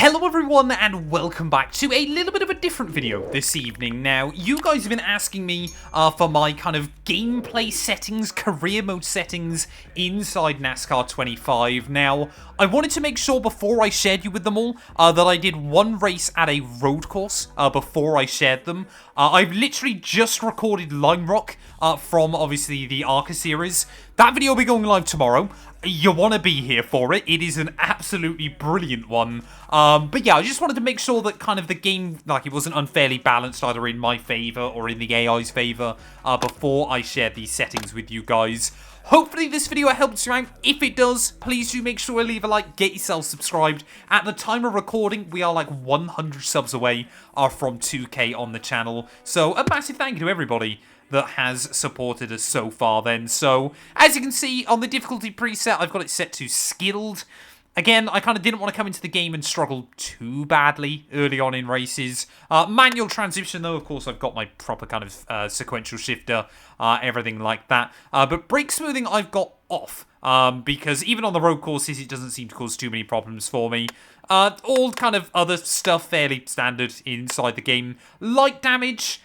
Hello everyone and welcome back to a little bit of a different video this evening. Now, you guys have been asking me for my kind of gameplay settings, career mode settings inside NASCAR 25. Now, I wanted to make sure before I shared you with them all that I did one race at a road course before I shared them. I've literally just recorded Line Rock from obviously the ARCA series. That video will be going live tomorrow. You want to be here for it. It is an absolutely brilliant one. But yeah, I just wanted to make sure that kind of the game, like, it wasn't unfairly balanced either in my favour or in the AI's favour before I shared these settings with you guys. Hopefully this video helps you out. If it does, please do make sure to leave a like, get yourself subscribed. At the time of recording, we are like 100 subs away from 2K on the channel. So a massive thank you to everybody that has supported us so far then. So, as you can see, on the difficulty preset, I've got it set to skilled. Again, I kind of didn't want to come into the game and struggle too badly early on in races. Manual transmission, though, of course, I've got my proper kind of sequential shifter, everything like that. But brake smoothing, I've got off. Because even on the road courses, it doesn't seem to cause too many problems for me. All kind of other stuff fairly standard inside the game. Light damage,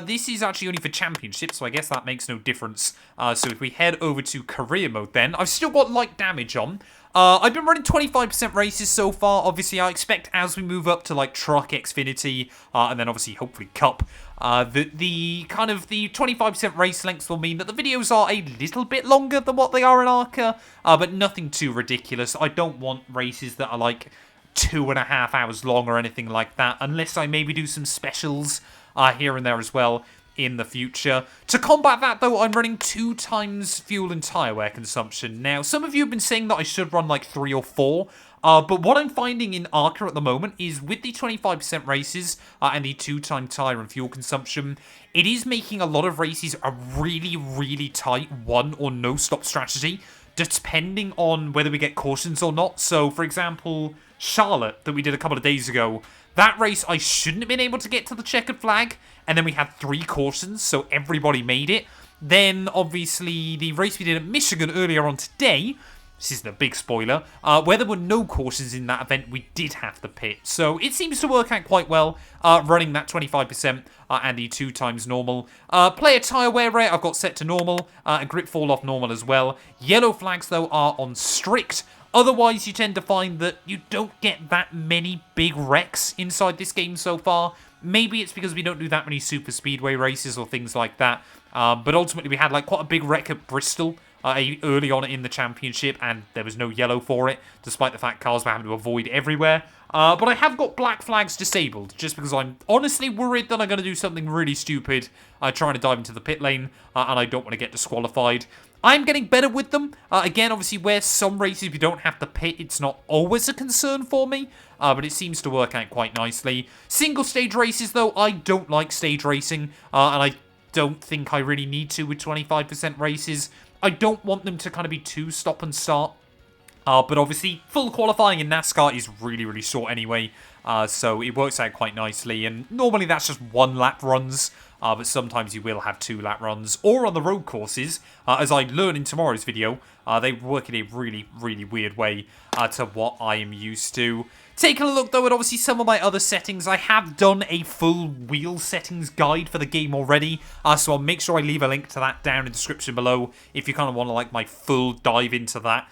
this is actually only for championships, so I guess that makes no difference. So if we head over to career mode then, I've still got light damage on. I've been running 25% races so far. Obviously, I expect as we move up to like Truck, Xfinity, and then obviously hopefully Cup, the kind of the 25% race lengths will mean that the videos are a little bit longer than what they are in ARCA, but nothing too ridiculous. I don't want races that are like 2.5 hours long or anything like that, unless I maybe do some specials here and there as well in the future. To combat that, though, I'm running 2 times fuel and tyre wear consumption. Now, some of you have been saying that I should run like 3 or 4, but what I'm finding in ARCA at the moment is with the 25% races and the 2-time tyre and fuel consumption, it is making a lot of races a really, really tight one or no stop strategy, depending on whether we get cautions or not. So, for example, Charlotte, that we did a couple of days ago, that race I shouldn't have been able to get to the checkered flag, and then we had 3 cautions, so everybody made it. Then, obviously, the race we did at Michigan earlier on today, this isn't a big spoiler, where there were no cautions in that event, we did have to pit. So it seems to work out quite well, running that 25% and the 2 times normal. Player tyre wear rate I've got set to normal, and grip fall off normal as well. Yellow flags, though, are on strict. Otherwise, you tend to find that you don't get that many big wrecks inside this game so far. Maybe it's because we don't do that many super speedway races or things like that. But ultimately, we had like quite a big wreck at Bristol early on in the championship, and there was no yellow for it, despite the fact cars were having to avoid everywhere. But I have got black flags disabled, just because I'm honestly worried that I'm going to do something really stupid trying to dive into the pit lane, and I don't want to get disqualified. I'm getting better with them. Again, obviously, where some races we don't have to pit, it's not always a concern for me, but it seems to work out quite nicely. Single stage races, though, I don't like stage racing, and I don't think I really need to with 25% races. I don't want them to kind of be too stop and start. But obviously, full qualifying in NASCAR is really, really short anyway, so it works out quite nicely. And normally that's just 1 lap runs, but sometimes you will have 2 lap runs. Or on the road courses, as I learn in tomorrow's video, they work in a really, really weird way to what I am used to. Taking a look, though, at obviously some of my other settings, I have done a full wheel settings guide for the game already, so I'll make sure I leave a link to that down in the description below if you kind of want to like my full dive into that.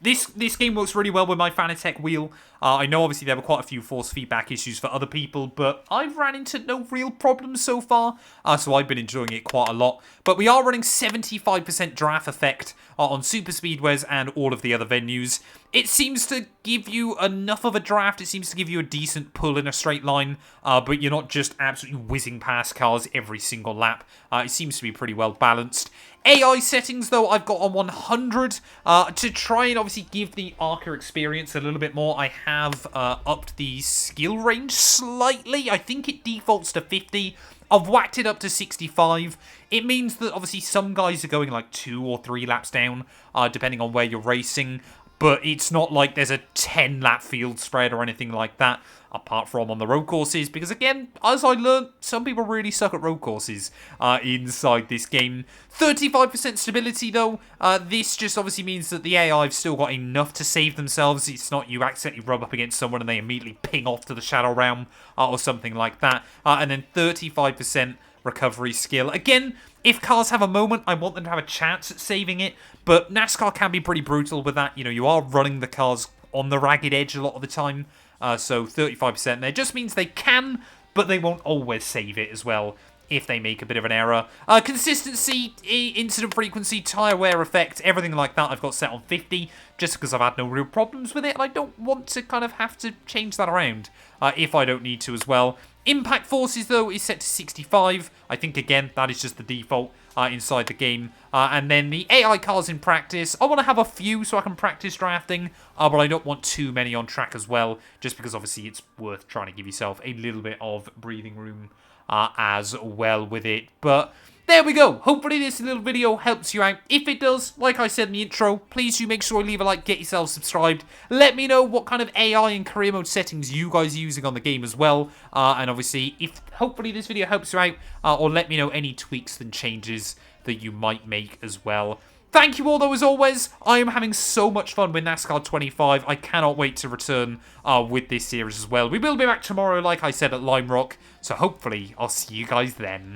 This game works really well with my Fanatec wheel. I know obviously there were quite a few force feedback issues for other people, but I've ran into no real problems so far, so I've been enjoying it quite a lot. But we are running 75% draft effect on super speedways and all of the other venues. It seems to give you enough of a draft, it seems to give you a decent pull in a straight line, but you're not just absolutely whizzing past cars every single lap. It seems to be pretty well balanced. AI settings, though, I've got on 100 to try and obviously give the ARCA experience a little bit more. I have upped the skill range slightly. I think it defaults to 50. I've whacked it up to 65. It means that obviously some guys are going like 2 or 3 laps down, depending on where you're racing. but it's not like there's a 10-lap field spread or anything like that, apart from on the road courses, because again, as I learned, some people really suck at road courses inside this game. 35% stability though, this just obviously means that the AI have still got enough to save themselves. It's not you accidentally rub up against someone and they immediately ping off to the Shadow Realm or something like that. And then 35% recovery skill. Again, if cars have a moment, I want them to have a chance at saving it, but NASCAR can be pretty brutal with that. You know, you are running the cars on the ragged edge a lot of the time, so 35% there just means they can, but they won't always save it as well if they make a bit of an error. Consistency, incident frequency, tyre wear effect, everything like that I've got set on 50, just because I've had no real problems with it, and I don't want to kind of have to change that around if I don't need to as well. Impact forces, though, is set to 65. I think, again, that is just the default inside the game. And then the AI cars in practice, I want to have a few so I can practice drafting, but I don't want too many on track as well, just because, obviously, it's worth trying to give yourself a little bit of breathing room as well with it. But there we go. Hopefully this little video helps you out. If it does, like I said in the intro, please do make sure you leave a like, get yourself subscribed. Let me know what kind of AI and career mode settings you guys are using on the game as well. And obviously, if hopefully this video helps you out, or let me know any tweaks and changes that you might make as well. Thank you all, though, as always. I am having so much fun with NASCAR 25. I cannot wait to return with this series as well. We will be back tomorrow, like I said, at Lime Rock. So hopefully, I'll see you guys then.